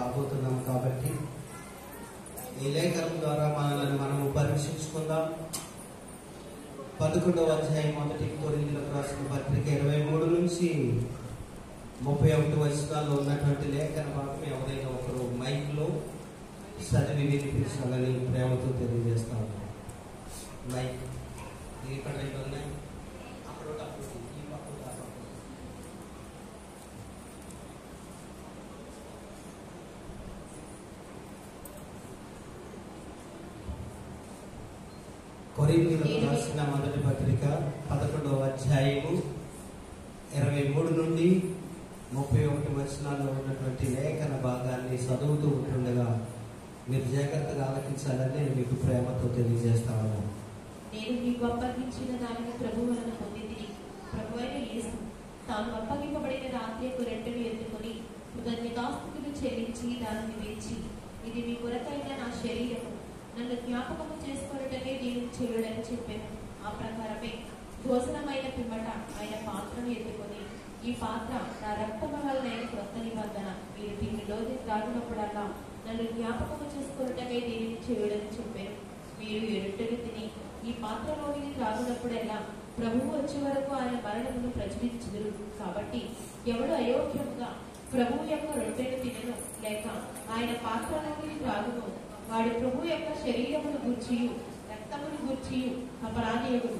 రాబోతున్నాం కాబట్టి ఈ లేఖనం ద్వారా మనల్ని మనము పరీక్షించుకుందాం. 11వ అధ్యాయం 1 కొరింథీయులకు రాసిన పత్రిక 23 నుంచి 31 వచనాల్లో ఉన్నటువంటి లేఖన భాగం ఎవరైనా ఒకరు మైక్లో చదివి వినిపించాలని ప్రేమతో తెలియజేస్తా ఉన్నాం. మైక్ ఇక్కడ ఉన్నాయి, అక్కడ ఈ పక్క కొరింథీయులకు రాసిన మొదటి పత్రిక 11వ అధ్యాయము 23 నుండి 31 వచనాల్లో ఉన్నటువంటి లేఖన భాగాన్ని చదువుతూ ఉంటుండగా మీరు జాగ్రత్తగా ఆలకించాలని నేను మీకు ప్రేమతో తెలియజేస్తా ఉన్నాను. నేను మీకు అప్పగించిన దానిని ప్రభువు వలన పొందితిని. ప్రభువైన యేసు తాను అప్పగింపబడిన రాత్రి రొట్టెను ఎత్తుకొని కృతజ్ఞతాస్తుతులు చెల్లించి దానిని విరిచి, ఇది మీ కొరకైన నా శరీరము, నన్ను జ్ఞాపకము చేసుకొనుటకే దీనిని చేయుడని చెప్పాను. ఆ ప్రకారమే భోజనమైన పిమ్మట ఆయన పాత్రను ఎత్తుకొని, ఈ పాత్ర నా రక్తము వలన క్రొత్త నిబంధన, మీరు దీనిలోకి త్రాగినప్పుడల్లా నన్ను జ్ఞాపకము చేసుకొనుటకే దీనిని చేయుడని చెప్పాను. మీరు ఈ రొట్టెను తిని ఈ పాత్రలోనికి త్రాగినప్పుడల్లా ప్రభువు వచ్చే వరకు ఆయన మరణమును ప్రచురించుదురు. కాబట్టి ఎవడు అయోగ్యముగా ప్రభువు యొక్క రొట్టెను తినను లేక ఆయన పాత్రలోనికి త్రాగును, వాడు ప్రభు యొక్క శరీరమును గూర్చియు రక్తమును గూర్చియు అపరాధియగును.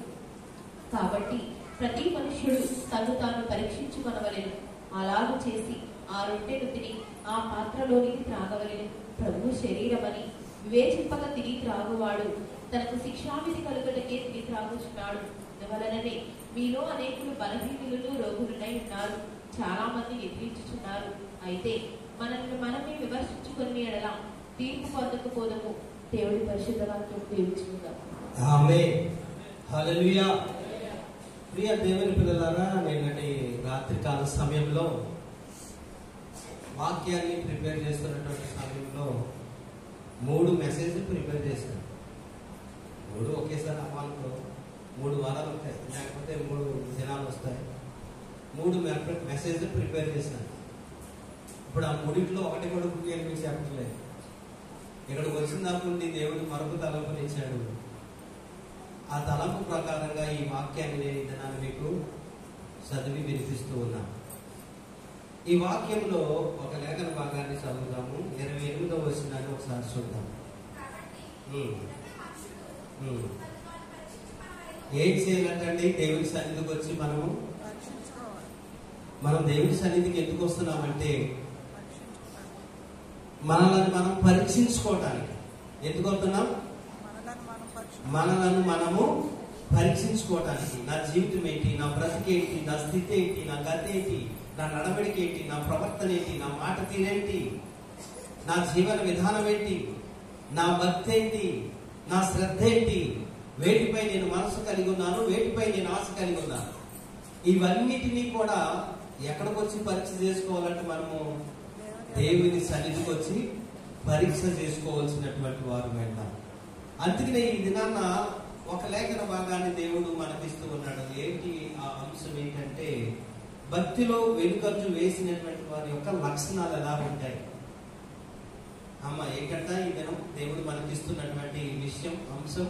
కాబట్టి ప్రతి మనుష్యుడు తను తాను పరీక్షించుకొనవలెను. అలాగూ చేసి ఆ రొట్టెను తిని ఆ పాత్రలోనికి త్రాగవలెను. ప్రభు శరీరమని వివేచింపక తిని త్రాగువాడు తనకు శిక్షావిధి కలుగుటకే తిని త్రాగుచున్నాడు. అందువలననే మీలో అనేకులు బలహీనులను రోగులునై ఉన్నారు, చాలా మంది ఎదిరించుచున్నారు. అయితే మనల్ని మనమే విమర్శించుకుని ఎడల తీర్పు పొందకపోదము. దేవుడి పరిశుద్ధ వాక్యం దీవించుకుందాం. ఆమేన్. హల్లెలూయా. ప్రియ దేవుని పిల్లలారా, నేటి రాత్రికాల సమయంలో వాక్యాన్ని ప్రిపేర్ చేస్తున్నటువంటి సమయంలో 3 మెసేజ్లు ప్రిపేర్ చేశాను. 3 ఒకేసారి అమ్మాలతో 3 వారాలు ఉంటాయి, లేకపోతే 3 దినాలు వస్తాయి. 3 మెసేజ్లు ప్రిపేర్ చేశాను. ఇప్పుడు ఆ 3లో ఒకటి కూడా గుర్తు మీకు చెప్పట్లేదు. ఇక్కడికి వచ్చినప్పుడు దేవుడు మరొక తలంపునిచ్చాడు. ఆ తలంపు ప్రకారంగా ఈ వాక్యాన్ని నేను ఈ దినాన్ని మీకు చదివి వినిపిస్తూ ఉన్నాను. ఈ వాక్యంలో ఒక లేఖన భాగాన్ని చదువుదాము. 28వ వచనాన్ని ఒకసారి చూద్దాం. ఏం చేయాలంటండి? దేవుడి సన్నిధికి వచ్చి మనం దేవుడి సన్నిధికి ఎందుకు వస్తున్నామంటే మనల్ని మనం పరీక్షించుకోవటానికి. ఎందుకు వస్తున్నాం? మనలను మనము పరీక్షించుకోవటానికి. నా జీవితం ఏంటి, నా బ్రతికేంటి, నా స్థితి ఏంటి, నా గతి ఏంటి, నా నడవడికి ఏంటి, నా ప్రవర్తన ఏంటి, నా మాట తీరేంటి, నా జీవన విధానం ఏంటి, నా భక్తి ఏంటి, నా శ్రద్ధ ఏంటి, వేటిపై నేను మనసు కలిగి ఉన్నాను, వేటిపై నేను ఆశ కలిగి ఉన్నాను. ఇవన్నిటినీ కూడా ఎక్కడికి వచ్చి పరీక్ష చేసుకోవాలంటే మనము దేవుని సన్నిధికి వచ్చి పరీక్ష చేసుకోవాల్సినటువంటి వారు వెంటాం. అందుకనే ఈ దినాన్న ఒక లేఖన భాగాన్ని దేవుడు మనకిస్తూ ఉన్నాడు. ఏంటి ఆ అంశం ఏంటంటే భక్తిలో వెనుకంజు వేసినటువంటి వారి యొక్క లక్షణాలు ఎలా ఉంటాయి. ఏంటంట ఈ దినం దేవుడు మనకిస్తున్నటువంటి విషయం, అంశం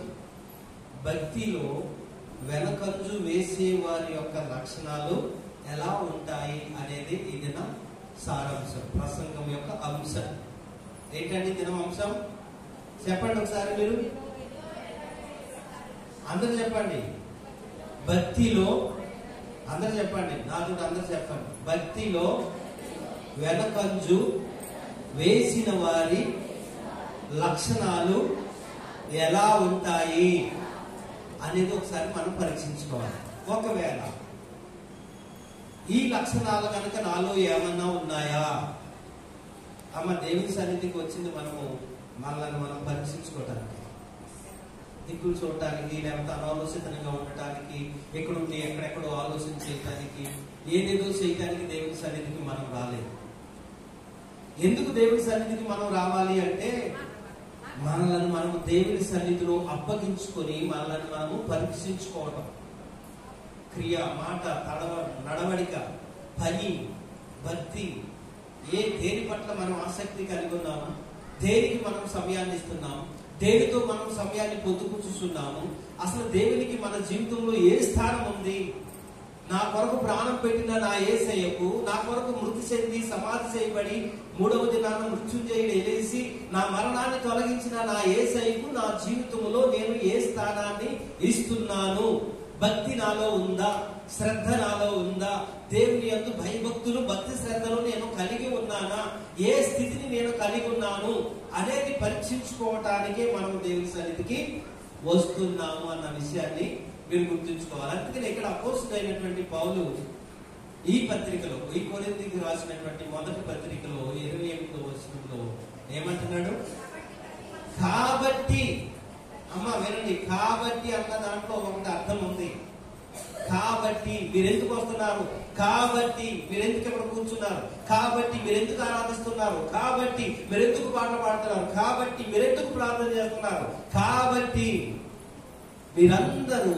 భక్తిలో వెనకంజు వేసే వారి యొక్క లక్షణాలు ఎలా ఉంటాయి అనేది ఈ దినం సారాంశం, ప్రసంగం యొక్క అంశం. ఏంటంటే దినం అంశం చెప్పండి ఒకసారి మీరు అందరు చెప్పండి. భక్తిలో అందరు చెప్పండి, నాతో అందరు చెప్పండి. భక్తిలో వెనకంజు వేసిన వారి లక్షణాలు ఎలా ఉంటాయి అనేది ఒకసారి మనం పరీక్షించుకోవాలి. ఒకవేళ ఈ లక్షణాలు కనుక నాలో ఏమన్నా ఉన్నాయా? దేవుని సన్నిధికి వచ్చింది మనల్ని మనం పరీక్షించుకోవటానికి, దిక్కులు చూడటానికి, లేకపోతే అనాలోచితంగా ఉండటానికి, ఎక్కడుండి ఎక్కడెక్కడో ఆలోచన చేయటానికి, ఏదేదో చేయటానికి దేవుని సన్నిధికి మనం రాలేదు. ఎందుకు దేవుని సన్నిధికి మనం రావాలి అంటే మనల్ని మనము దేవుని సన్నిధిలో అప్పగించుకొని మనల్ని మనము పరీక్షించుకోవటం. క్రియ, మాట, నడవడిక, పని, భక్తి, దేని పట్ల మనం ఆసక్తి కలిగి ఉన్నామా? దేనికి మనం సమయాన్ని ఇస్తున్నాము? దేనితో మనం సమయాన్ని పొందుకుంటున్నాము? అసలు దేవునికి మన జీవితంలో ఏ స్థానం ఉంది? నా కొరకు ప్రాణం పెట్టిన నా యేసయ్యకు, నా కొరకు మృతి చెంది సమాధి చేయబడి 3వ దినాన మృత్యుంజయుడు ఎలేసి నా మరణాన్ని తొలగించిన నా యేసయ్యకు నా జీవితంలో నేను ఏ స్థానాన్ని ఇస్తున్నాను? భక్తి నాలో ఉందా? శ్రద్ధ నాలో ఉందా? దేవుని యందు భయభక్తులు, భక్తి శ్రద్ధలు నేను కలిగి ఉన్నానా? ఏ స్థితిని నేను కలిగి ఉన్నాను అనేది పరీక్షించుకోవటానికే మనం దేవుని సన్నిధికి వస్తున్నాము అన్న విషయాన్ని మీరు గుర్తుంచుకోవాలి. అందుకని ఇక్కడ అపోస్తుడైనటువంటి పౌలు ఈ పత్రికలో, ఈ కొరింథీయులకు రాసినటువంటి మొదటి పత్రికలో 28వ వచనంలో ఏమంటున్నాడు? కాబట్టి, అమ్మ వినండి, కాబట్టి అన్న దాంట్లో ఒకటి అర్థం ఉంది. కాబట్టి మీరెందుకు వస్తున్నారు? కాబట్టి మీరెందుకు ఇక్కడ కూర్చున్నారు? కాబట్టి మీరెందుకు ఆరాధిస్తున్నారు? కాబట్టి మీరెందుకు పాటలు పాడుతున్నారు? కాబట్టి మీరెందుకు ప్రార్థన చేస్తున్నారు? కాబట్టి మీరందరూ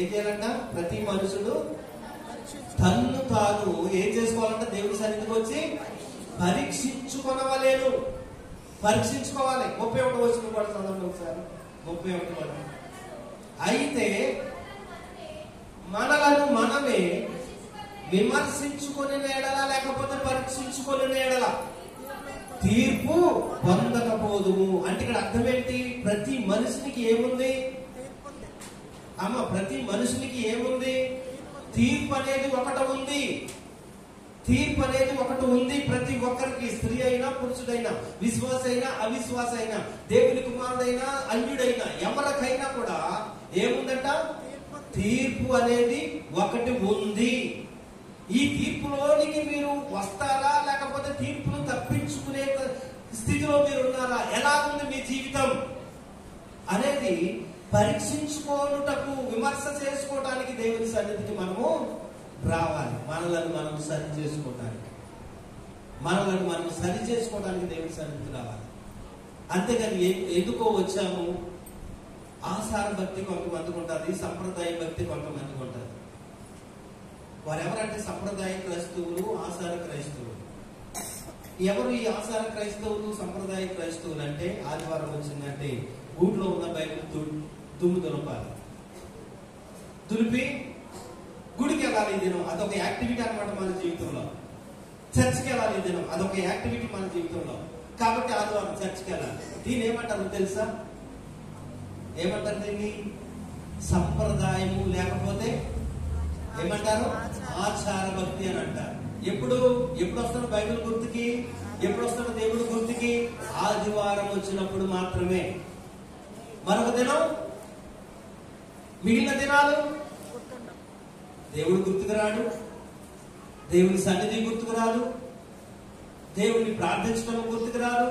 ఏం చేయాలంట? ప్రతి మనుషుడు తన్ను తాను ఏం చేసుకోవాలంట? దేవుని సన్నిధికి వచ్చి పరీక్షించుకొనవలేను. పరీక్షించుకోవాలి. 31వ వచనం కూడా చదవండి ఒకసారి. 31వ వచనం. అయితే మనలను మనమే విమర్శించుకుని నేడలా, లేకపోతే పరీక్షించుకుని నేడలా తీర్పు పొందకపోదుము. అంటే ఇక్కడ అర్థం ఏంటి? ప్రతి మనిషికి ఏముంది అమ్మ? ప్రతి మనుషునికి ఏముంది? తీర్పు అనేది ఒకటి ఉంది. తీర్పు అనేది ఒకటి ఉంది ప్రతి ఒక్కరికి. స్త్రీ అయినా పురుషుడైనా, విశ్వాస అయినా అవిశ్వాస అయినా, దేవుని కుమారుడైనా అన్యుడైనా, ఎవరికైనా కూడా ఏముందంట? తీర్పు అనేది ఒకటి ఉంది. ఈ తీర్పులోనికి మీరు వస్తారా, లేకపోతే తీర్పును తప్పించుకునే స్థితిలో మీరు ఉన్నారా? ఎలా ఉంది మీ జీవితం అనేది పరీక్షించుకోనుటకు, విమర్శ చేసుకోవడానికి దేవుని సన్నిధికి మనము రావాలి. మనలను మనం సరి చేసుకోవడానికి, మనలను మనం సరి చేసుకోవడానికి దేవుని సన్నిధికి రావాలి. అంతేగాని ఎందుకో వచ్చాము. ఆచార భక్తి కొంతమందికి ఉంటుంది, సంప్రదాయ భక్తి కొంతమందికి ఉంటుంది. వారెవరంటే సంప్రదాయ క్రైస్తవులు, ఆచార క్రైస్తవులు. ఎవరు ఈ ఆచార క్రైస్తవులు, సంప్రదాయ క్రైస్తవులు అంటే? ఆదివారం వచ్చిందంటే గూట్లో ఉన్న బైబిల్ దుమ్ము దులపాలి. దులిపి గుడికి వెళ్ళాలి ఈ దినం, అదొక యాక్టివిటీ అనమాట మన జీవితంలో. చర్చికి వెళ్ళాలి ఈ దినం, అదొక యాక్టివిటీ మన జీవితంలో. కాబట్టి ఆదివారం చర్చికి వెళ్ళాలి. దీన్ని ఏమంటారు తెలుసా? ఏమంటారు దీన్ని? సంప్రదాయము, లేకపోతే ఏమంటారు? ఆచార భక్తి అని అంటారు. ఎప్పుడు వస్తాడు బైబిల్ గుర్తుకి? ఎప్పుడు వస్తాడు దేవుడు గుర్తుకి? ఆదివారం వచ్చినప్పుడు మాత్రమే. మరొక దినం, మిగిలిన దినాలు దేవుడు గుర్తుకు రాడు, దేవుని సన్నిధి గుర్తుకు రాదు, దేవుని ప్రార్థించడం గుర్తుకు రాదు,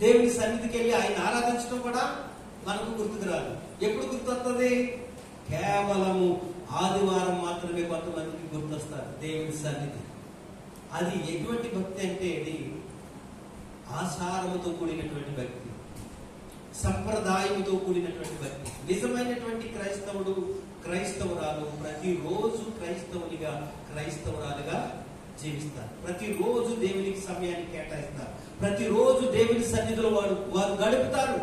దేవుని సన్నిధికి వెళ్ళి ఆయన ఆరాధించడం కూడా మనకు గుర్తుకు రాదు. ఎప్పుడు గుర్తొస్తుంది? కేవలము ఆదివారం మాత్రమే కొంతమందికి గుర్తొస్తారు దేవుని సన్నిధి. అది ఎటువంటి భక్తి అంటే ఇది ఆచారముతో కూడినటువంటి భక్తి, సంప్రదాయముతో కూడినటువంటి భక్తి. నిజమైనటువంటి క్రైస్తవుడు, క్రైస్తవురాలు ప్రతిరోజు క్రైస్తవునిగా, క్రైస్తవురాలుగా జీవిస్తారు. ప్రతిరోజు దేవునికి సమయాన్ని కేటాయిస్తారు. ప్రతిరోజు దేవుని సన్నిధిలో వారు గడుపుతారు.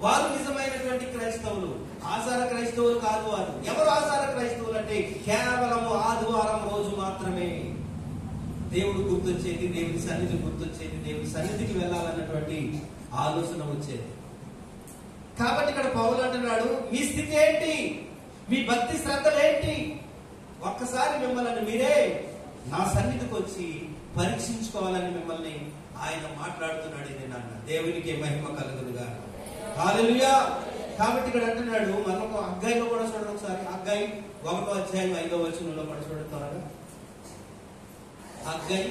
వారు నిజమైనటువంటి క్రైస్తవులు. ఆచార క్రైస్తవులు కాదు వారు. ఎవరు ఆచార క్రైస్తవులు అంటే కేవలము ఆదివారం రోజు మాత్రమే దేవుడు గుర్తొచ్చేది, దేవుని సన్నిధి గుర్తొచ్చేది, దేవుని సన్నిధికి వెళ్ళాలన్నటువంటి ఆలోచన వచ్చేది. కాబట్టి ఇక్కడ పౌలు అంటున్నాడు, మీ స్థితి ఏంటి? మీ భక్తి శ్రద్ధలు ఏంటి? ఒక్కసారి మిమ్మల్ని మీరే నా సన్నిధికి వచ్చి పరీక్షించుకోవాలని మిమ్మల్ని ఆయన మాట్లాడుతున్నాడు. ఇది నాన్న దేవునికి మహిమ కలుగునుగా. హల్లెలూయా. కాబట్టి ఇక్కడ అంటున్నాడు, మరొక హగ్గైలో కూడా చూడండి ఒకసారి. హగ్గై 1వ అధ్యాయం 5వ వచనంలో కూడా చూడండి త్వరగా. హగ్గై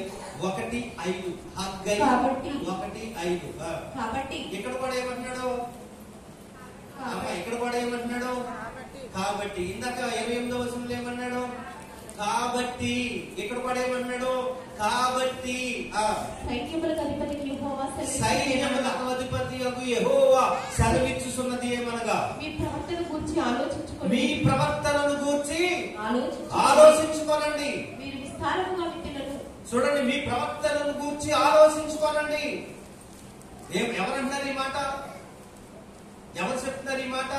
1:5. హగ్గై 1:5. కాబట్టి ఇక్కడ కూడా ఏమంటున్నాడు? ఇక్కడ కూడా ఏమంటున్నాడు? కాబట్టి. ఇందాక 28వ వచనంలో ఏమన్నాడు? కాబట్టి. ఇక్కడ కూడా ఏమన్నాడు? కాబట్టి. సైన్యములకు అధిపతి యెహోవా సెలవిచ్చుచున్నది ఏమనగా, మీ ప్రవర్తనను గూర్చి ఆలోచించుకోనండి. మీరు విస్తారముగా విత్తినను. చూడండి, మీ ప్రవర్తనను గూర్చి గురించి ఆలోచించుకోనండి. ఎవరంటున్నారు ఈ మాట? ఎవరు చెప్తున్నారు ఈ మాట?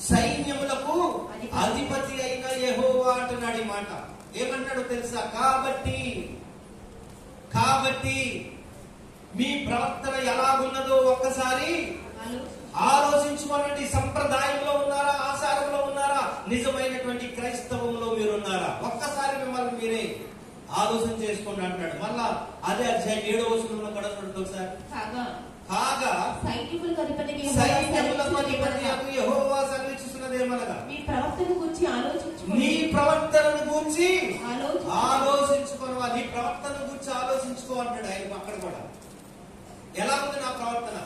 సైన్యములకు అధిపతి అయిన యెహోవా అంటున్నాడు ఈ మాట. ఏమంటాడో తెలుసా? కాబట్టి మీ ప్రవర్తన ఎలాగున్నదో ఒక్కసారి ఆలోచించుకోనండి. సంప్రదాయంలో ఉన్నారా? ఆచారంలో ఉన్నారా? నిజమైనటువంటి క్రైస్తవంలో మీరు ఉన్నారా? ఒక్కసారి మిమ్మల్ని మీరే ఆలోచన చేసుకోండి అంటున్నాడు. మళ్ళా అదే అధ్యాయం 7వ వచనంలో కూడా చూడండి ఒకసారి. కాగా సైన్యములకు అధిపతి యెహోవా సెలవిచ్చుచున్నదేమనగా మీ ప్రవర్తన గురించి ఆలోచించుకోండి. నీ ప్రవర్తనను గురించి ఆలోచించుకోవాలి. నీ ప్రవర్తన గురించి ఆలోచించుకో అంటాడు ఆయన అక్కడ కూడా. ఎలా ఉంది నా ప్రవర్తన?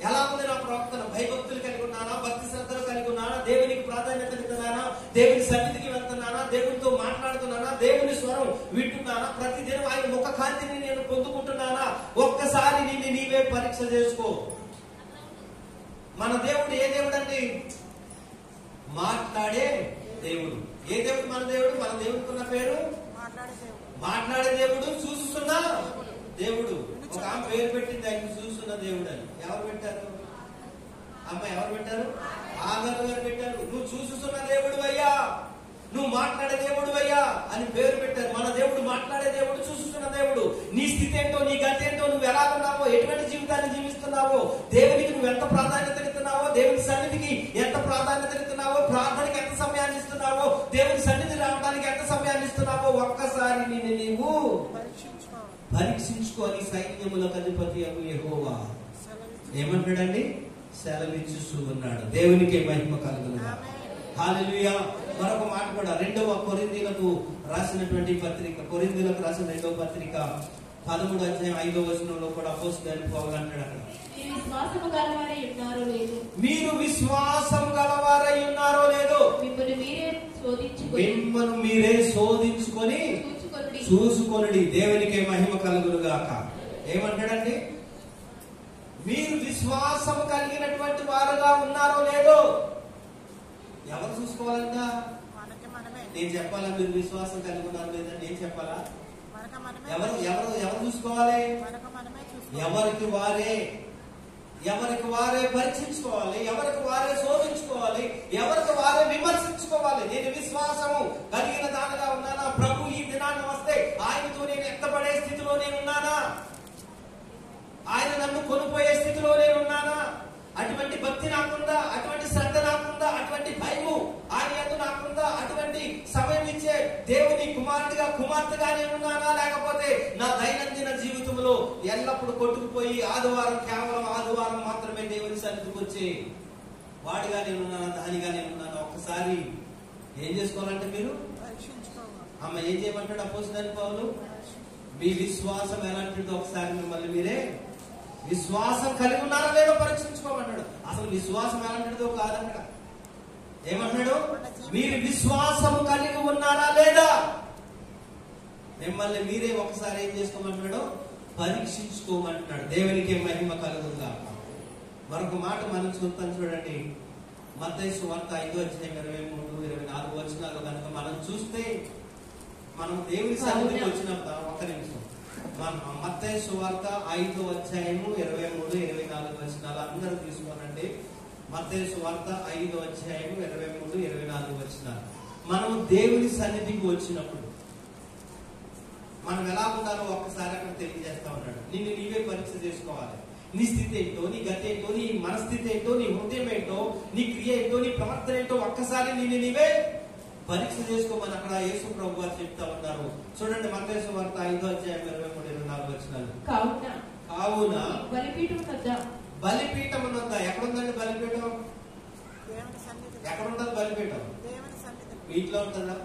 ఎలా ఉంది నా ప్రవర్తన? భయభక్తులు కలిగి ఉన్నానా? భక్తి శ్రద్ధలు కలిగి ఉన్నానా? దేవునికి ప్రాధాన్యత ఇస్తున్నానా? దేవుని సన్నిధికి వెళ్తున్నానా? దేవునితో మాట్లాడుతున్నానా? దేవుని స్వరం వింటున్నానా? ప్రతిదినం ఆయన ముఖ కాంతిని నేను పొందుకుంటున్నానా? ఒక్కసారి నిన్ను నీవే పరీక్ష చేసుకో. మన దేవుడు ఏ దేవుడు అండి? మాట్లాడే దేవుడు. ఏ దేవుడు మన దేవుడు? మన దేవుడుకున్న పేరు మాట్లాడే దేవుడు, చూస్తున్న దేవుడు. ఒక ఆమె పేరు పెట్టింది ఆయన చూస్తున్న దేవుడు అని. ఎవరు పెట్టారు? అమ్మ ఎవరు పెట్టారు? ఆగరు గారు పెట్టారు. నువ్వు చూస్తున్న దేవుడు అయ్యా, నువ్వు మాట్లాడే దేవుడు అయ్యా అని పేరు పెట్టారు. మన దేవుడు మాట్లాడే దేవుడు, చూస్తున్న దేవుడు. నీ స్థితి ఏంటో, నీ గతి ఏంటో, నువ్వు ఎలా ఉన్నావో, ఎటువంటి జీవితాన్ని జీవిస్తున్నావో, దేవునికి నువ్వు ఎంత ప్రాధాన్యత ఇస్తున్నావో, దేవుని సన్నిధికి ఎంత ప్రాధాన్యత ఇస్తున్నావో, ప్రార్థనకి ఎంత సమయాన్ని ఇస్తున్నావో, దేవుని సన్నిధి రావడానికి ఎంత సమయాన్ని ఇస్తున్నావో ఒక్కసారి నిన్ను నీవు పరీక్షించుకొని సైన్యములకు అధిపతి యెహోవా ఏమంటాడండి? సెలవిచ్చుచూ ఉన్నాడు. దేవునికి మహిమ కలుగును. హల్లెలూయా. మరొక మాట కూడా 2వ కొరింథీయులకు రాసినటువంటి పత్రిక, కొరింథీయులకు రాసిన 2వ పత్రిక 13వ అధ్యాయం 5వ వచనంలో కూడా అపోస్తలుడైన పౌలు అంటాడు అక్కడ, మీరు విశ్వాసం గలవారై ఉన్నారో లేదో మిమ్మల్ని మీరే శోధించుకొని చూసుకొనుడి. దేవునికి మహిమ కలుగును గాక. ఏమంటాడండి? మీరు విశ్వాసం కలిగినటువంటి వారుగా ఉన్నారో లేదో ఎవరు చూసుకోవాలంట? నేను చెప్పాలా? మీరు విశ్వాసం కలిగి ఉన్నారు లేదని నేను చెప్పాలా? ఎవరు ఎవరు ఎవరు చూసుకోవాలి? ఎవరికి వారే పరీక్షించుకోవాలి, ఎవరికి వారే శోధించుకోవాలి, ఎవరికి వారే విమర్శించుకోవాలి. నేను విశ్వాసము కలిగిన దానిగా ఉన్నానా? ప్రభు ఈ దినాన్ని వస్తే ఆయనతో నేను ఎత్తబడే స్థితిలో నేనున్నానా? ఆయన నన్ను కొనిపోయే స్థితిలో నేనున్నానా? అటువంటి భక్తి నాకుందా? అటువంటి శ్రద్ధ నాకుందా? అటువంటి భయము ఆయన యందు నాకుందా? అటువంటి సమయం ఇచ్చే దేవుని కుమారుడిగా కుమార్తెగా నేనున్నానా? లేకపోతే నా దైనందిన జీవితంలో ఎల్లప్పుడూ కొట్టుకుపోయి కేవలం ఆదివారం మాత్రమే దేవుని సన్నిధికి వచ్చి వాడిగా నేనున్నానా, దానిగా నేనున్నానా? ఒక్కసారి ఏం చేసుకోవాలంటే మీరు అమ్మ ఏం చేయమంటాడు అపోస్తలుడైన పౌలు? మీ విశ్వాసం ఎలాంటిదో ఒకసారి మిమ్మల్ని మీరే విశ్వాసం కలిగి ఉన్నారా లేదో పరీక్షించుకోమన్నాడు. అసలు విశ్వాసం ఎలాంటిదో కాదన్నాడు. ఏమన్నాడు? మీరు విశ్వాసం కలిగి ఉన్నారా లేదా మిమ్మల్ని మీరే ఒకసారి ఏం చేసుకోమంటున్నాడు? పరీక్షించుకోమంటున్నాడు. దేవునికి మహిమ కలుగుగా. మరొక మాట మనం చూద్దాం చూడండి. మత్తయి సువార్త 5వ అధ్యాయం 23-24 వచనాలు కనుక మనం చూస్తే, మనం దేవుని సన్నిధికి వచ్చినప్పుడు ఒక్క నిమిషం, మత్తయి సువార్త 5వ అధ్యాయము 23-24 వచనాలు అందరూ తీసుకోనండి. మత్తయి సువార్త 5వ అధ్యాయము 23-24 వచనాలు. మనం దేవుని సన్నిధికి వచ్చినప్పుడు మనం ఎలా ఉండాలో ఒక్కసారి అక్కడ తెలియజేస్తా ఉన్నాడు. నిన్ను నీవే పరీక్ష చేసుకోవాలి. నీ స్థితి ఏంటో, నీ గతి ఏంటో, నీ మనస్థితి ఏంటో, నీ హృదయం ఏంటో, నీ క్రియ ఏంటో, నీ ప్రవర్తన ఏంటో ఒక్కసారి నిన్ను నీవే పరీక్ష చేసుకోమని అక్కడ యేసు ప్రభు వారు చెప్తా ఉన్నారు. చూడండి మత్తయి సువార్త 5వ అధ్యాయం 23-24 వచనాలు. కావున బలిపీఠం ఉన్నంత ఎక్కడుందండి? బలిపీఠం ఎక్కడుంటది? బలిపీఠం వీటిలో ఉంటుందా?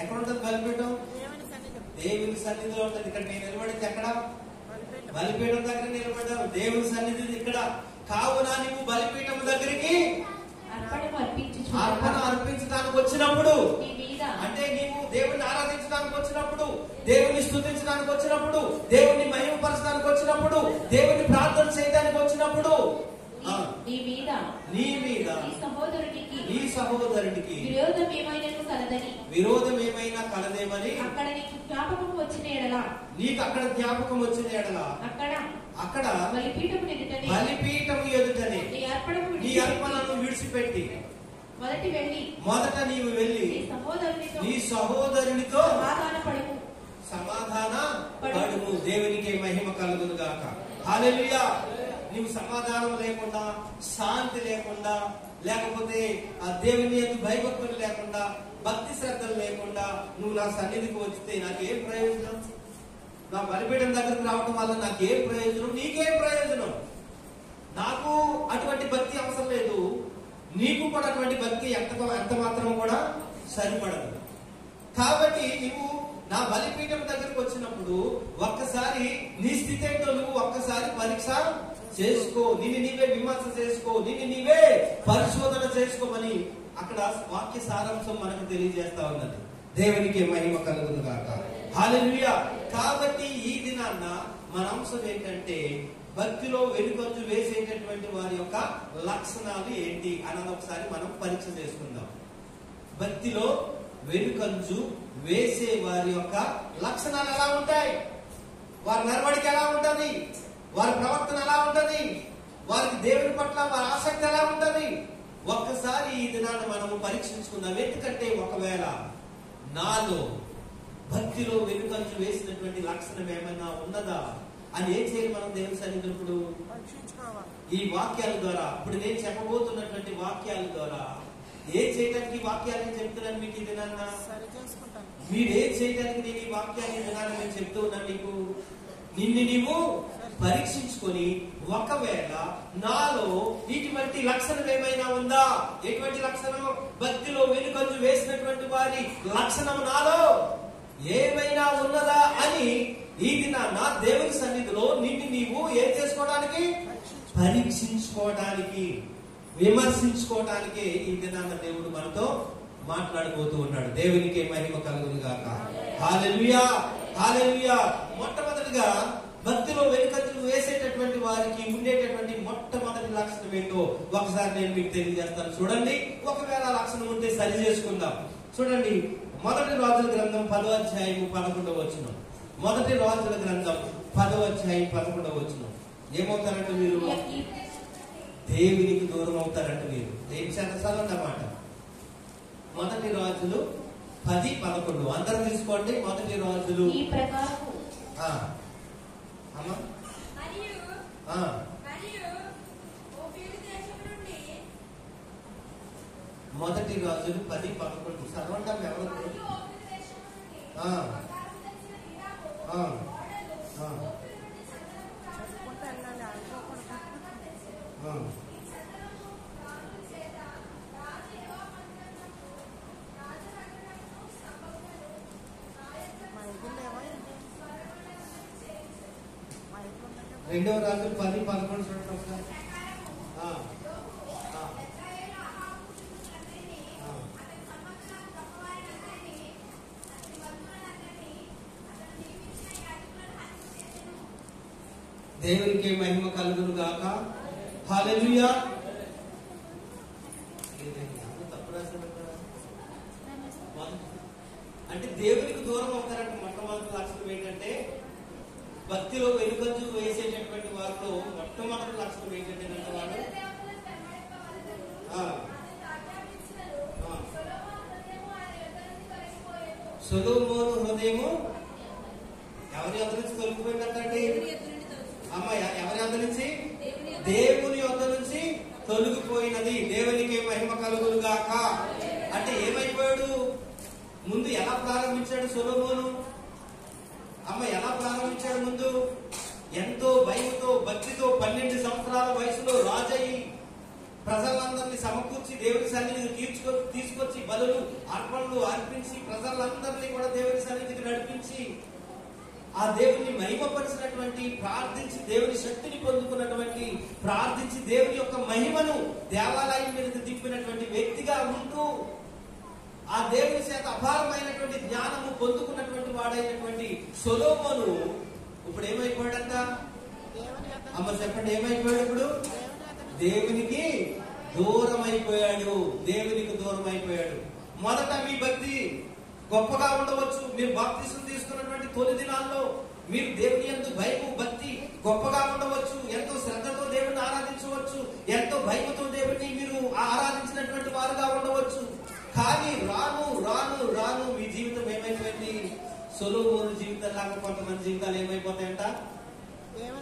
ఎక్కడుంటది బలిపీఠం? దేవుని సన్నిధిలో ఉంటది. ఇక్కడ నేను నిలబడింది ఎక్కడ? బలిపీఠం దగ్గర నిలబడ్డాను. దేవుని సన్నిధి ఇక్కడ. కావున నీవు బలిపీఠం దగ్గరికి అర్పణ అర్పించడానికి వచ్చినప్పుడు, అంటే నీవు దేవుని ఆరాధించడానికి వచ్చినప్పుడు, దేవుని స్తుతించడానికి వచ్చినప్పుడు, దేవుని మహిమపరచడానికి వచ్చినప్పుడు, దేవుని ప్రార్థన చేయడానికి వచ్చినప్పుడు, నీ మీద నీ సహోదరుడికి విరోధం ఏమైనా కలదేమని అక్కడ నీకు జ్ఞాపకం వచ్చిన ఎడల అక్కడ బలిపీఠము ఎదుటనే నీ అర్పణను విడిచిపెట్టి మొదట నీవు వెళ్ళి నీ సహోదరునితో సమాధాన పడుము. దేవునికి మహిమ కలుగును గాక. హల్లెలూయా. నీవు సమాధానం లేకుండా, శాంతి లేకుండా, లేకపోతే ఆ దేవుని యొక్క భయభక్తులు లేకుండా, భక్తి శ్రద్ధలు లేకుండా నువ్వు నా సన్నిధికి వచ్చితే నాకేం ప్రయోజనం? నా బలిపీఠం దగ్గరకు రావడం వల్ల నాకేం ప్రయోజనం? నీకేం ప్రయోజనం? నాకు అటువంటి భక్తి అవసరం లేదు, నీకు కూడా అటువంటి భక్తి ఎంత మాత్రం కూడా సరిపడదు. కాబట్టి నువ్వు నా బలిపీఠం దగ్గరకు వచ్చినప్పుడు ఒక్కసారి నీ స్థితి ఏంటో నువ్వు ఒక్కసారి పరీక్ష చేసుకో, నిన్ను నీవే విమర్శ చేసుకో, నిన్ను నీవే పరిశోధన చేసుకోమని అక్కడ వాక్య సారాంశం మనకు తెలియజేస్తా ఉన్నది. దేవునికి మహిమ కలుగును గాక. హల్లెలూయా. కాబట్టి ఈ దినాన్న మన అంశం ఏంటంటే భక్తిలో వెనుకంజు వేసేటటువంటి వారి యొక్క లక్షణాలు ఏంటి అన్నది ఒకసారి మనం పరీక్ష చేసుకుందాం. భక్తిలో వెనుకంజు వేసే వారి యొక్క లక్షణాలు ఎలా ఉంటాయి? వారి నడవడిక ఎలా ఉంటది? వారి ప్రవర్తన ఎలా ఉంటది? వారికి దేవుని పట్ల వారి ఆసక్తి ఎలా ఉంటది? ఒక్కసారి ఈ దినాన్ని మనము పరీక్షించుకుందాం. ఎందుకంటే ఒకవేళ నాలో భక్తిలో వెనుకంజు వేసినటువంటి లక్షణం ఏమైనా ఉన్నదా అని ఏం చేయాలి మనం దేవుని సన్నిధిలో? ఇప్పుడు ఈ వాక్యాల ద్వారా, ఇప్పుడు నేను చెప్పబోతున్నటువంటి వాక్యాల ద్వారా ఏం చేయడానికి ఈ వాక్యాలను చెప్తున్నాను మీకు ఈ దినాన్న? మీరేం చేయడానికి నేను ఈ వాక్యాన్ని దినాన్ని నేను చెప్తూ ఉన్నాను మీకు. నిన్ను నీవు పరీక్షించుకొని ఒకవేళ నాలో ఇటువంటి లక్షణం ఏమైనా ఉందా? ఎటువంటి లక్షణం? భక్తిలో వెనుకంజు వేసినటువంటి వారి లక్షణం నాలో ఏమైనా ఉన్నదా అని ఈ దినాన్న దేవుని సన్నిధిలో నిన్ను నీవు ఏం చేసుకోవడానికి? పరీక్షించుకోవడానికి, విమర్శించుకోవడానికే ఈ దినాన్న దేవుడు మనతో మాట్లాడబోతూ ఉన్నాడు. దేవునికి మహిమ కలుగును గాక. హల్లెలూయా. హల్లెలూయా. మొట్టమొదటిగా భక్తిలో వెనుకంజు వేసేటటువంటి వారికి ఉండేటటువంటి మొట్టమొదటి లక్షణం ఏంటో ఒకసారి నేను మీకు తెలియజేస్తాను. చూడండి, ఒకవేళ లక్షణం ఉంటే సరి చేసుకుందాం. చూడండి, మొదటి రాజుల గ్రంథం 10వ అధ్యాయం 11వ వచనం. మొదటి రాజుల గ్రంథం 10వ అధ్యాయం 11వ వచనం. ఏమవుతారంటే మీరు దేవునికి దూరం అవుతారంట. మీరు దేవుని శాసనాలు అన్నమాట. మొదటి రాజులు 10:11 అందరూ తీసుకోండి. మొదటి రాజులు మొదటి రాజులు 10:11 చదవండి ఎవరు? రెండవ రాజులు 10:11 చూడండి ఒకసారి. దేవునికి మహిమ కలుగును గాక. హల్లెలూయా. అంటే దేవునికి దూరం అవుతారంటే మొట్టమొదటి లక్షణం ఏంటంటే భక్తిలో వెనుకంజు వేసేటటువంటి వారిలో మొట్టమొదటి లక్షణం ఏంటంటే వాడు సొలొమోను హృదయము ఎవరి యొద్ద నుంచి తొలగిపోయిందంటే అమ్మాయి ఎవరి యొద్ద నుంచి? దేవుని యొద్ద నుంచి తొలగిపోయినది. దేవునికి మహిమ కలుగును గాక. అంటే ఏమైపోయాడు? ముందు ఎలా ప్రారంభించాడు సొలొమోను? అమ్మ ఎలా ప్రారంభించాడు? ముందు ఎంతో భయంతో భక్తితో 12 సంవత్సరాల వయసులో రాజయ్యి ప్రజలందరినీ సమకూర్చి దేవుని సన్నిధికి తీసుకొచ్చి బలులు అర్పణలు అర్పించి ప్రజలందరినీ కూడా దేవుని సన్నిధికి నడిపించి ఆ దేవుని మహిమపరిచినటువంటి, ప్రార్థించి దేవుని శక్తిని పొందుకున్నటువంటి, ప్రార్థించి దేవుని యొక్క మహిమను దేవాలయం మీద దింపినటువంటి వ్యక్తిగా ఉంటూ ఆ దేవుని చేత అపారమైనటువంటి జ్ఞానము పొందుకున్నటువంటి వాడైనటువంటి సొలొమోను ఇప్పుడు ఏమైపోయాడంట? అమ్మ చెప్పండి, ఏమైపోయాడు? ఇప్పుడు దేవునికి దూరం అయిపోయాడు, దేవునికి దూరం అయిపోయాడు. మొదట మీ భక్తి గొప్పగా ఉండవచ్చు. మీరు బాప్తిసం తీసుకున్నటువంటి తొలి దినాల్లో మీరు దేవుని యందు భయము భక్తి గొప్పగా ఉండవచ్చు. ఎంతో శ్రద్ధతో దేవుని ఆరాధించవచ్చు. ఎంతో భయముతో దేవుని మీరు ఆరాధించినటువంటి వారుగా ఉండవచ్చు. కానీ రాను రాను రాను మీ జీవితం ఏమైపోయింది? సొలొమోను జీవితం లాగా కొంతమంది జీవితాలు ఏమైపోతాయంట?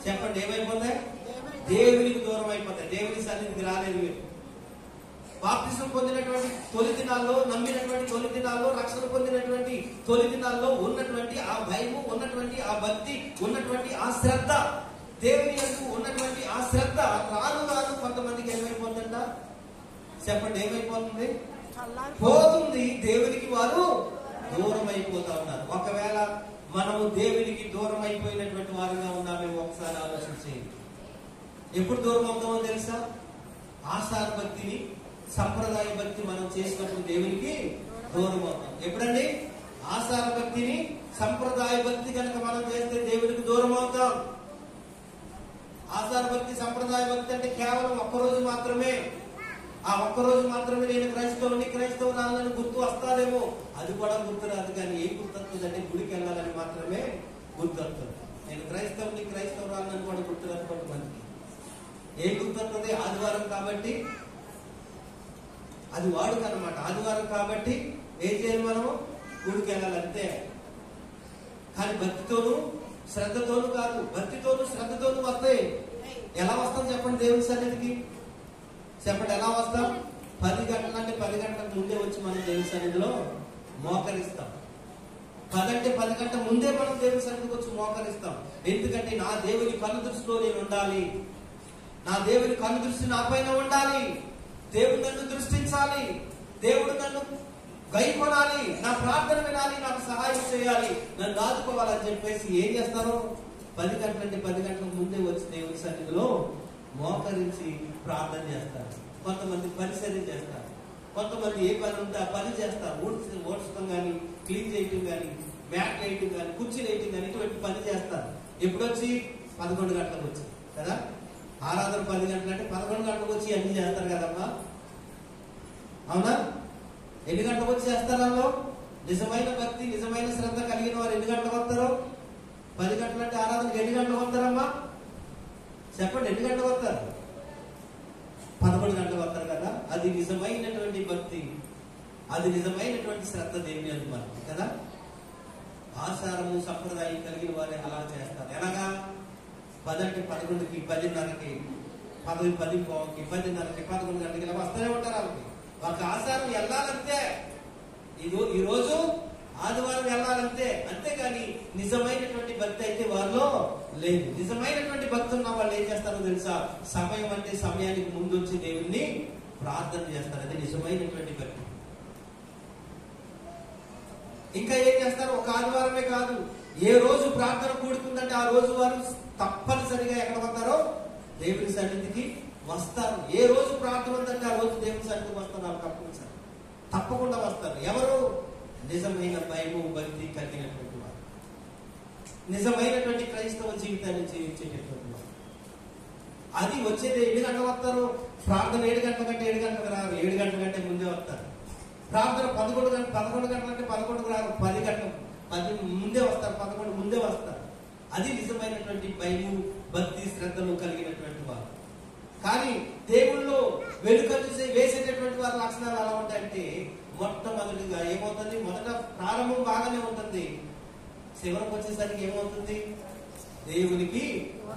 చెప్పండి, ఏమైపోతాయి? దేవునికి దూరం అయిపోతాయి. దేవుని సన్నిధికి రాలేదు. మీరు బాప్తిసం పొందినటువంటి తొలి దినాల్లో, నమ్మినటువంటి తొలి దినాల్లో, రక్షణ పొందినటువంటి తొలి దినాల్లో ఉన్నటువంటి ఆ భయము, ఉన్నటువంటి ఆ భక్తి, ఉన్నటువంటి ఆ శ్రద్ధ, దేవుని యందు ఉన్నటువంటి ఆ శ్రద్ధ రాను రాను కొంతమందికి ఏమైపోతుందంట? చెప్పండి, ఏమైపోతుంది? పోతుంది. దేవునికి వారు దూరం అయిపోతా ఉన్నారు. ఒకవేళ మనము దేవునికి దూరం అయిపోయినటువంటి వారుగా ఉన్నామేమో ఒకసారి ఆలోచించి. ఎప్పుడు దూరం అవుతామో తెలుసా? ఆచార భక్తిని, సంప్రదాయ భక్తి మనం చేసినప్పుడు దేవునికి దూరం అవుతాం. ఎప్పుడండి? ఆచార భక్తిని, సంప్రదాయ భక్తి కనుక మనం చేస్తే దేవునికి దూరం అవుతాం. ఆచార భక్తి, సంప్రదాయ భక్తి అంటే కేవలం ఒక్కరోజు మాత్రమే. ఆ ఒక్కరోజు మాత్రమే నేను క్రైస్తవురాలని గుర్తు వస్తాదేమో, అది కూడా గుర్తు రాదు. కానీ ఏం గుర్తొస్తుంది అంటే గుడికి వెళ్ళాలని మాత్రమే గుర్తొస్తుంది. నేను క్రైస్తవురాలని కూడా గుర్తు రాదు కొంతమందికి. ఏం గుర్తొస్తుంది? ఆదివారం కాబట్టి అది వాడుక అనమాట. ఆదివారం కాబట్టి ఏం చేయాలి? మనము గుడికి వెళ్ళాలంతే. కానీ భక్తితోనూ శ్రద్ధతోనూ కాదు. భక్తితోనూ శ్రద్ధతోనూ వస్తాయి. ఎలా వస్తాం చెప్పండి దేవుని సన్నిధికి? చెప్పండి, ఎలా వస్తాం? 10 గంటలంటే 10 గంటలకు ముందే వచ్చి మనం దేవుని సన్నిధిలో మోకరిస్తాం. 10 అంటే 10 గంటల ముందే మనం దేవుని సన్నిధికి వచ్చి మోకరిస్తాం. ఎందుకంటే నా దేవుని కన్ను దృష్టిలో నేను ఉండాలి. నా దేవుని కన్ను దృష్టి నా పైన ఉండాలి. దేవుడు నన్ను దృష్టించాలి. దేవుడు నన్ను గైకొనాలి. నా ప్రార్థన వినాలి. నాకు సహాయం చేయాలి. నన్ను ఆదుకోవాలని చెప్పేసి ఏం చేస్తారు? 10 గంటలంటే 10 గంటల ముందే వచ్చి దేవుని సన్నిధిలో మోకరించి ప్రార్థన చేస్తారు. కొంతమంది పరిచర్య చేస్తారు. కొంతమంది ఏ పని ఉంటే ఆ పని చేస్తారు. ఓడ్చడం కానీ, క్లీన్ చేయటం కానీ, మ్యాట్ వేయటం కానీ, కుర్చీలు వేయటం కానీ, ఇటువంటి పని చేస్తారు. ఎప్పుడొచ్చి? 11 గంటలకు వచ్చి కదా. ఆరాధన 10 గంటలు అంటే 11 గంటలకు వచ్చి అన్ని చేస్తారు కదమ్మా, అవునా? ఎన్ని గంటలకు వచ్చి చేస్తారో? నిజమైన భక్తి, నిజమైన శ్రద్ధ కలిగిన వారు ఎన్ని గంటలకు వస్తారు? 10 గంటలు అంటే ఆరాధనకు ఎన్ని గంటలకు వస్తారమ్మా? చెప్పండి, ఎన్ని గంటలకు వస్తారు? 11 గంటలకు వస్తారు కదా. అది నిజమైనటువంటి భక్తి, అది నిజమైనటువంటి శ్రద్ధ దేవుని యందు మనకి కదా. ఆచారము సంప్రదాయం కలిగిన వారే అలా చేస్తారు. ఎలాగా? 10 అంటే 11కి, 10:30కి, 10:10కి, 10:30కి, 11 గంటలకి ఇలా వస్తూనే ఉంటారు. వాళ్ళకి ఒక ఆచారం వెళ్ళాలంతే. ఈ రోజు ఆదివారం వెళ్ళాలంతే. అంతేగాని నిజమైనటువంటి భక్తి అయితే వారిలో లేదు. నిజమైనటువంటి భక్తి ఉన్న వాళ్ళు ఏం చేస్తారో తెలుసా? సమయం అంటే సమయానికి ముందు వచ్చి దేవుణ్ణి ప్రార్థన చేస్తారు. అది నిజమైనటువంటి భక్తి. ఇంకా ఏం చేస్తారు? ఒక ఆదివారమే కాదు, ఏ రోజు ప్రార్థన కూడుకుందంటే ఆ రోజు వారు తప్పనిసరిగా ఎక్కడ వస్తారో? దేవుని సన్నిధికి వస్తారు. ఏ రోజు ప్రార్థన ఉందంటే ఆ రోజు దేవుని సన్నిధికి వస్తారు. తప్పనిసరి తప్పకుండా వస్తారు. ఎవరు? నిజమైన భయము భక్తి కలిగినటువంటి వారు, నిజమైనటువంటి క్రైస్తవ జీవితాన్ని జీవించేటటువంటి వారు. అది వచ్చేది ఎన్ని గంటలు వస్తారు? ప్రార్థన 7 గంటల కంటే 7 గంటలకు రారు. 7 గంటల కంటే ముందే వస్తారు. ప్రార్థన 11 గంటలు అంటే 11కు రారు. 10 గంటలు 10 ముందే వస్తారు. 11 ముందే వస్తారు. అది నిజమైనటువంటి భయము భక్తి శ్రద్ధలు కలిగినటువంటి వారు. కానీ దేవుళ్ళు వెనుకంజ వేసేటటువంటి వారి లక్షణాలు ఎలా ఉంటాయంటే, మొట్టమొదటిగా ఏమవుతుంది? మొదట ప్రారంభం బాగానే ఉంటుంది, చివరికి వచ్చేసరికి ఏమవుతుంది? దేవునికి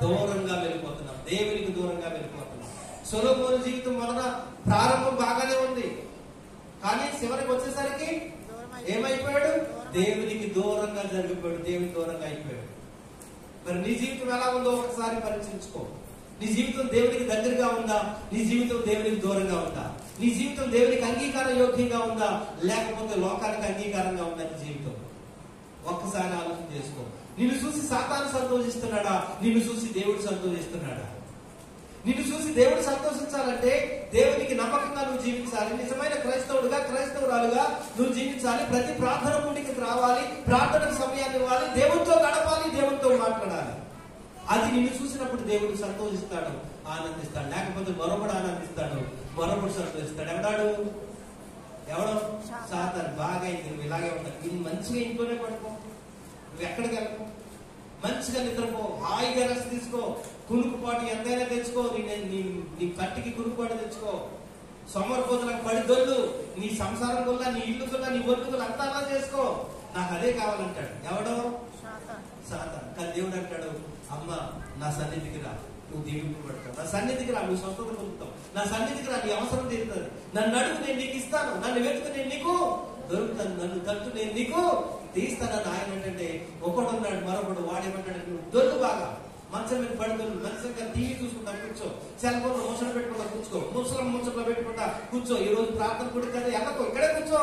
దూరంగా వెళ్ళిపోతున్నాం. దేవునికి దూరంగా వెళ్ళిపోతున్నాం. సొలొమోను జీవితం మొదట ప్రారంభం బాగానే ఉంది, కానీ చివరికి వచ్చేసరికి ఏమైపోయాడు? దేవునికి దూరంగా జరిగిపోయాడు. దేవునికి దూరంగా అయిపోయాడు. మరి నీ జీవితం ఎలా ఉందో ఒకసారి పరీక్షించుకో. నీ జీవితం దేవునికి దగ్గరగా ఉందా? నీ జీవితం దేవునికి దూరంగా ఉందా? నీ జీవితం దేవునికి అంగీకార యోగ్యంగా ఉందా, లేకపోతే లోకానికి అంగీకారంగా ఉందా నీ జీవితం? ఒక్కసారి ఆలోచన చేసుకో. నిన్ను చూసి సాతాను సంతోషిస్తున్నాడా? నిన్ను చూసి దేవుడు సంతోషిస్తున్నాడా? నిన్ను చూసి దేవుడు సంతోషించాలంటే దేవునికి నమ్మకంగా నువ్వు జీవించాలి. నిజమైన క్రైస్తవుడుగా, క్రైస్తవురాలుగా నువ్వు జీవించాలి. ప్రతి ప్రార్థన కూడికి రావాలి, ప్రార్థనకు సమయాన్ని ఇవ్వాలి, దేవునితో గడపాలి, దేవునితో మాట్లాడాలి. అది నిన్ను చూసినప్పుడు దేవుడు సంతోషిస్తాడు, ఆనందిస్తాడు. లేకపోతే మరొకడు ఆనందిస్తాడు, మరొకటి సంతోషిస్తాడు. ఎవడో సాతాను. బాగా అయింది, నువ్వు ఇలాగే ఉంటావు, ఇది మంచిగా ఇంట్లోనే పడుకో, నువ్వు ఎక్కడికి వెళ్ళకు, మంచిగా నిద్రపో, హాయిగా రెస్ట్ తీసుకో, కునుకుపాటు ఎంతైనా తెచ్చుకో, నీ కట్టికి కునుకుపాటు తెచ్చుకో, సోమరిపోతులకు పడి దొల్లు, నీ సంసారం వల్ల, నీ ఇల్లు వల్ల, నీ ఒడ్డుకులు అంతా అలా చేసుకో, నాకు అదే కావాలంటాడు. ఎవడో సాతాను. కానీ దేవుడు అంటాడు, అమ్మ నా సన్నిధికి రా, నువ్వు దీవింపబడతావు, నా సన్నిధికి రా, నువ్వు స్వస్థత పొందుతావు, నా సన్నిధికి రా, నీ అవసరం తీరుతుంది, నన్ను అడుగు నేను నీకు ఇస్తాను, నన్ను వెతుకు నేను నీకు దొరుకుతాను, నన్ను తట్టు నేను నీకు తీస్తానని ఆయన ఏంటంటే ఒకడున్నాడు, మరొకడు వాడేమంటాడు, నువ్వు దొరుకు బాగా మంచం మీద పడుతుంది, మంచిగా టీవీ చూసుకుంటా కూర్చో, సెల్ ఫోన్ ముసలు పెట్టుకుంటా కూర్చో, ముసలో పెట్టుకుంటా కూర్చో, ఈ రోజు ప్రార్థన గుడి కదా ఎక్కకో, ఇక్కడే కూర్చో,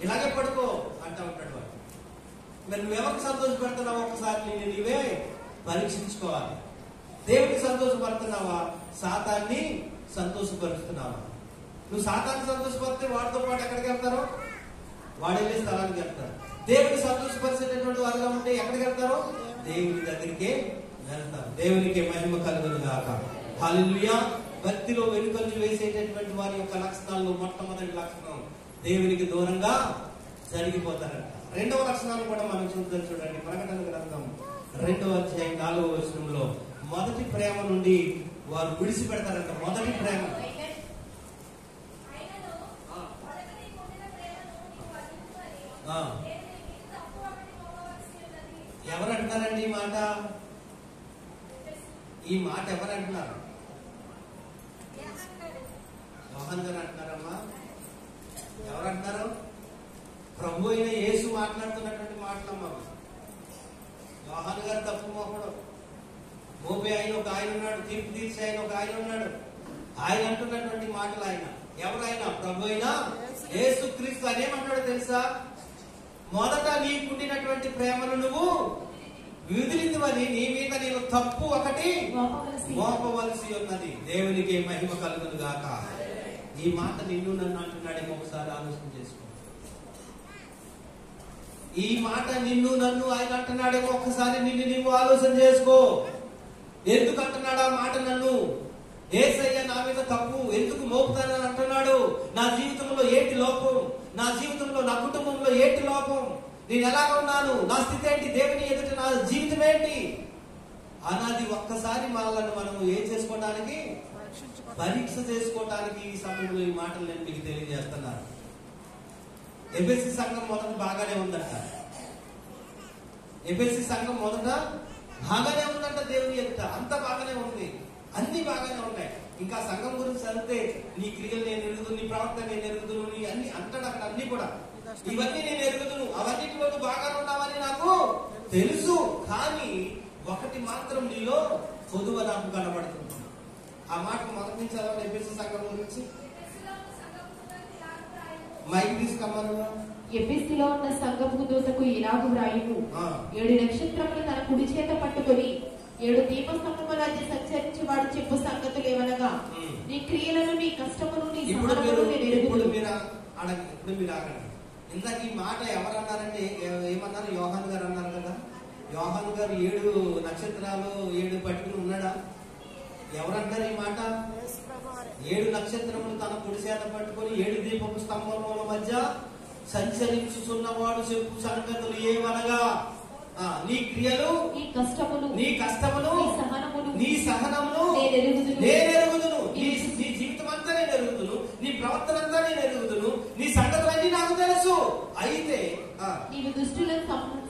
ఇలాగే పడుకో అంటా ఉంటాడు వాడు. మరి నువ్వెవరికి సంతోషపెడుతున్నావో ఒకసారి నీవే పరీక్షించుకోవాలి. దేవుడికి సంతోషపడుతున్నావా, సాతాన్ని సంతోషపరుస్తున్నావా? నువ్వు సాతాన్ని సంతోషపడితే వాడితో పాటు ఎక్కడికి వెళ్తారో వాడు వెళ్ళే స్థలానికి వెళ్తారు. దేవుడిని సంతోషపరిచేటటువంటి వారుగా ఉంటే ఎక్కడికి వెళ్తారో దేవుని దగ్గరికే వెళ్తారు. దేవునికి మహిమ కలుగును గాక. హల్లెలూయా. భక్తిలో వెనుకంజు వేసేటటువంటి వారి యొక్క లక్షణాల్లో మొట్టమొదటి లక్షణం దేవునికి దూరంగా జరిగిపోతారంట. రెండవ లక్షణాలు కూడా మనం చూద్దాం. చూడండి, ప్రకటన గ్రంథం 2వ అధ్యాయం 4వ వచనంలో మొదటి ప్రేమ నుండి వారు విడిచిపెడతారంట. మొదటి ప్రేమ ఎవరంటున్నారండి ఈ మాట? ఈ మాట ఎవరంటున్నారు? యోహాన్ గారు అంటున్నారమ్మా. ఎవరంటున్నారు? ప్రభు అయిన యేసు మాట్లాడుతున్నటువంటి మాటలమ్మా. యోహాన్ గారు తప్పు మోపడు. మోపే ఆయన ఒక ఆయన ఉన్నాడు, తీర్పు తీర్చి ఆయన ఒక ఆయన ఉన్నాడు. ఆయన అంటున్నటువంటి మాటలు ఆయన ఎవరైనా ప్రభు అయినా యేసు క్రీస్తు అనేమంటాడో తెలుసా? మొదట నీకుండినటువంటి ప్రేమను నువ్వు విదిలిందువని నీ మీద నేను తప్పు ఒకటి మోపవలసి ఉన్నది. దేవునికి మహిమ కలుగును గాక. ఈ మాట నిన్ను నన్ను అంటున్నాడేమో ఒకసారి ఆలోచన చేసుకో. ఈ మాట నిన్ను నన్ను ఆయన అంటున్నాడేమో ఒకసారి నిన్ను నీవు ఆలోచన చేసుకో. ఎందుకు అంటున్నాడు ఆ మాట? నన్ను యేసయ్య నా మీద తప్పు ఎందుకు మోపుతానని అంటున్నాడు. నా జీవితంలో ఏంటి లోపం? నా జీవితంలో, నా కుటుంబంలో ఏంటి లోపం? నేను ఎలా ఉన్నాను? నా స్థితి ఏంటి? దేవుని ఎదుట నా జీవితం ఏంటి అన్నది ఒక్కసారి మనల్ని మనం ఏం చేసుకోవడానికి, పరీక్ష చేసుకోవడానికి ఈ సమయంలో ఈ మాటలు నేను మీకు తెలియజేస్తున్నాను. ఎఫెసీ సంఘం మొదట బాగానే ఉందంట. ఎఫెసీ సంఘం మొదట బాగానే ఉందంట. దేవుని ఎదుట అంత బాగానే ఉంది, అన్ని బాగానే ఉన్నాయి. ఇంకా సంఘం గురించి చదివితే నీ క్రియలు నేను ఎరుగుదును, నీ ప్రవర్తన నేను ఎరుగుదును, నీ అన్ని అంటాడు అక్కడ. అన్ని కూడా ఇవన్నీ నేను ఎరుగుదును, అవన్నిటిలో బాగా ఉన్నావని నాకు తెలుసు. కానీ ఒకటి మాత్రం నీలో పొదువ నాకు కనబడుతుంది. ఆ మాట మొదటి నుంచి చదవండి. ఎఫెసీ సంఘం గురించి మైక్ తీసుకమ్మను. ఎఫెసీలో ఉన్న సంఘపు దూతకు ఇలాగు వ్రాయుము, 7 నక్షత్రములు తన కుడి చేత పట్టుకొని 7 దీపస్తంభముల మధ్య సంచరించి వాడు చెప్పు సంగతులు ఏమనగా, నీ క్రియలను, నీ కష్టమును, నీ సహనమును నేను ఎరుగుదును. ఇప్పుడు మీరు ఆగండి. ఇందాక ఈ మాట ఎవరన్నారంటే ఏమన్నారు? యోహాన్ గారు అన్నారు కదా. యోహాన్ గారు 7 నక్షత్రాలు 7 పట్టుకుని ఉన్నాడా? ఎవరంటారు ఈ మాట? 7 నక్షత్రములు తన కుడి చేత పట్టుకొని 7 దీపపు స్తంభముల మధ్య సంచరించుచున్నవాడు చెప్పు సంగతులు ఏమనగా, నీ క్రియలు, నీ కష్టములు, నీ సహనమును నేను ఎరుగుదును. నీ జీవితం అంతా నేను ఎరుగుదును, నీ ప్రవర్తన అంతా నేను ఎరుగుదును, నీ సంగతులన్నీ నాకు తెలుసు. అయితే నీవు దుష్టులను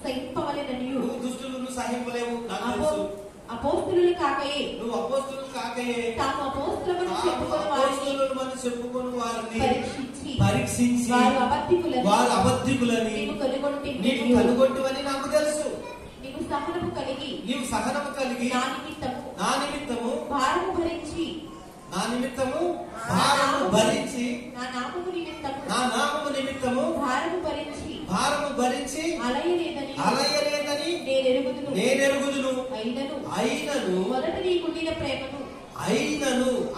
సహింపవలెననియు, నువ్వు దుష్టులను సహింపలేవు నాకు తెలుసు. అపోస్తలులు కాకయే, నువ్వు అపోస్తలులు కాకయే, తాము అపోస్తలులను చెప్పుకొని వారిని పరీక్షించి వారు అబద్ధికులని నీవు కనుగొట్టువని నాకు తెలుసు. నీవు సహనము కలిగి నా నిమిత్తము భారము భరించి నా నామము నిమిత్తము భారము భరించి అలయలేదని నేనెరుగుదును. అయినను మొదట నీకుండిన ప్రేమను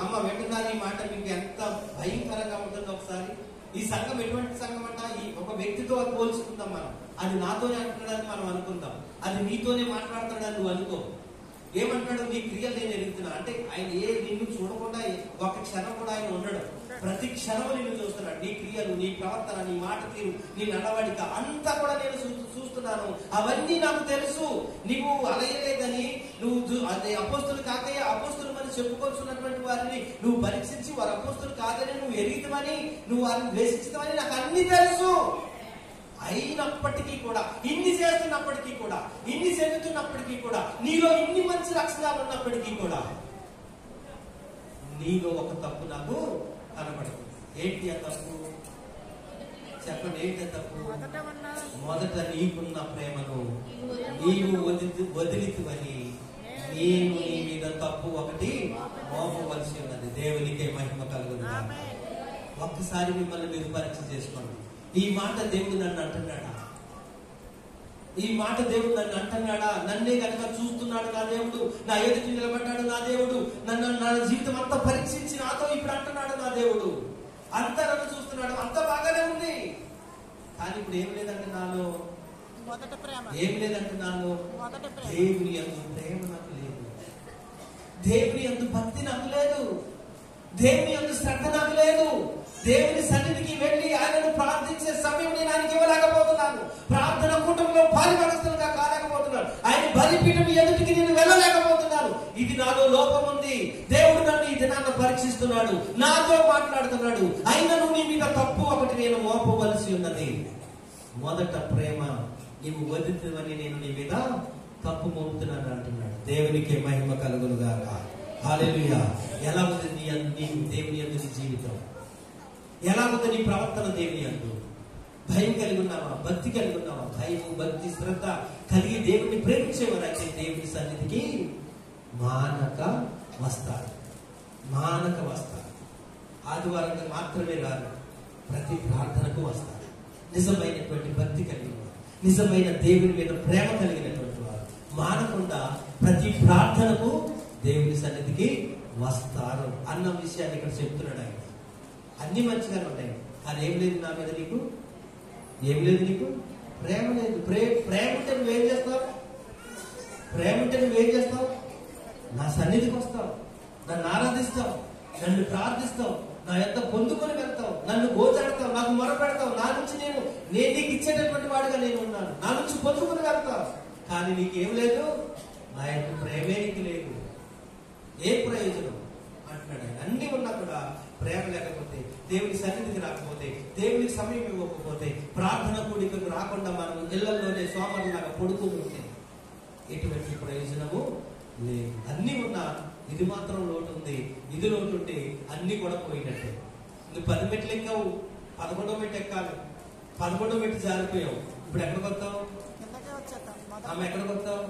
అమ్మ వింటున్నారు ఈ మాట? మీకు ఎంత భయంకరంగా ఉంటుందో ఒకసారి. ఈ సంఘం ఎటువంటి సంఘం అంట? ఈ ఒక వ్యక్తితో పోల్చుకుందాం మనం. అది నాతోనే అంటున్నాడని మనం అనుకుందాం, అది నీతోనే మాట్లాడుతున్నాడని నువ్వు అనుకో. ఏమంటాడు? నీ క్రియలు నేను ఎరుగుతున్నా అంటే ఆయన నిన్ను చూడకుండా ఒక క్షణం కూడా ఆయన ఉండడు. ప్రతి క్షణం నిన్ను చూస్తున్నాడు. నీ క్రియలు, నీ ప్రవర్తన, నీ మాట తీరు, నీ నడవడిక అంతా కూడా నేను చూస్తున్నాను. అవన్నీ నాకు తెలుసు. నువ్వు అలయలేదని, నువ్వు అదే అపోస్తులు కాకయ్య అపోస్తులు అని చెప్పుకొస్తున్నటువంటి వారిని నువ్వు పరీక్షించి వారు అపోస్తులు కాదని నువ్వు ఎరిగితమని, నువ్వు వారిని ద్వేషించమని నాకు అన్ని తెలుసు. అయినప్పటికీ కూడా, ఇన్ని చేస్తున్నప్పటికీ కూడా, ఇన్ని చెందుతున్నప్పటికీ కూడా, నీలో ఇన్ని మంచి లక్షణాలు ఉన్నప్పటికీ కూడా నీలో ఒక తప్పు నాకు కనబడుతుంది. ఏంటి ఆ తప్పు? చెప్పండి, ఏంటి ఆ తప్పు? మొదట నీకున్న ప్రేమను నీవు వదిలితువని నేను నీ మీద తప్పు ఒకటి మోపవలసి ఉన్నది. దేవునికే మహిమ కలుగును. ఒక్కసారి మిమ్మల్ని మీరు పరీక్ష చేసుకోండి. ఈ మాట దేవుడు నన్ను అంటున్నాడా? ఈ మాట దేవుడు నన్ను అంటున్నాడా? నన్నే కనుక చూస్తున్నాడు నా దేవుడు, నా ఎదుటి నిలబడ్డాడు నా దేవుడు, నా జీవితం అంతా పరీక్షించి నాతో ఇప్పుడు అంటున్నాడు నా దేవుడు. అంతా నన్ను చూస్తున్నాడు, అంతా బాగానే ఉంది. కానీ ఇప్పుడు ఏం లేదంటే నాలో ఏం లేదంటే నాలో దేవుని యందు ప్రేమ నాకు లేదు, దేవుని యందు భక్తి నాకు లేదు, దేవుని యందు శ్రద్ధ నాకు లేదు. దేవుని సన్నిధికి వెళ్ళి ఆయనను ప్రార్థించే సమయం నేను ఆయనకి ఇవ్వలేకపోతున్నాను. ప్రార్థన కూటంలో పాలిభాగస్తులుగా కాలేకపోతున్నాను. ఆయన బలిపీఠం ఎదుటికి నేను వెళ్ళలేకపోతున్నాను. ఇది నాలో లోపం ఉంది. దేవుడు నన్ను ఈ దినాన్ని పరీక్షిస్తున్నాడు, నాతో మాట్లాడుతున్నాడు. అయినను నీ మీద తప్పు ఒకటి నేను మోపవలసి ఉన్నది. మొదట ప్రేమ నీవు వదిలితవని నేను నీ మీద తప్పు మోపుతున్నాను అంటున్నాడు. దేవునికి మహిమ కలుగును గాక. హల్లెలూయా. ఎలా ఉంది నీ దేవుని యందు నీ జీవితం? ఎలా ఉంది నీ ప్రవర్తన? దేవుని యందు భయం కలిగి ఉన్నావా? భక్తి కలిగి ఉన్నావా? భయం, భక్తి, శ్రద్ధ కలిగి దేవుడిని ప్రేమించేవారైతే దేవుని సన్నిధికి మానక వస్తారు. మానక వస్తారు. ఆదివారంగా మాత్రమే రాదు, ప్రతి ప్రార్థనకు వస్తారు. నిజమైనటువంటి భక్తి కలిగిన వారు, నిజమైన దేవుని మీద ప్రేమ కలిగినటువంటి వారు మానకుండా ప్రతి ప్రార్థనకు దేవుని సన్నిధికి వస్తారు అన్న విషయాన్ని ఇక్కడ చెప్తున్నాడు ఆయన. అన్ని మంచిగానే ఉంటాయి, కానీ ఏం లేదు నా మీద నీకు? ఏం లేదు నీకు? ప్రేమ లేదు. ప్రేమ ఉంటే నువ్వేం చేస్తావు? ప్రేమ ఉంటే నువ్వేం చేస్తావు? నా సన్నిధికి వస్తావు, నన్ను ఆరాధిస్తావు, నన్ను ప్రార్థిస్తావు, నా యొక్క పొందుకొని వెళ్తావు, నన్ను గోచాడతావు, నాకు మొరపెడతావు. నా నుంచి నేను నీకు ఇచ్చేటటువంటి వాడిగా నేను ఉన్నాను, నా నుంచి పొందుకొని వెళ్తావు. కానీ నీకేం లేదు? నా యొక్క ప్రేమే నీకు లేదు. ఏ ప్రయోజనం అంటున్నాడు ఆయన. అన్ని ఉన్నా కూడా ప్రేమ లేకపోతే, దేవుని సన్నిధికి రాకపోతే, దేవునికి సమయం ఇవ్వకపోతే, ప్రార్థన కూడికకు రాకుండా మనం ఇళ్లలోనే సోమరులాగా పడుకుంటుంటే ఎటువంటి ప్రయోజనము లేదు. అన్ని ఉన్నా ఇది మాత్రం లోటు ఉంది, ఇది లోటు ఉంటే అన్ని కూడా పోయినట్టే. నువ్వు 10 మెట్లు ఎక్కావు, 11వ మెట్టు ఎక్కాలి, 11వ మెట్టు జారిపోయావు. ఇప్పుడు ఎక్కడికి వస్తావు? ఆమె ఎక్కడికి వస్తావు?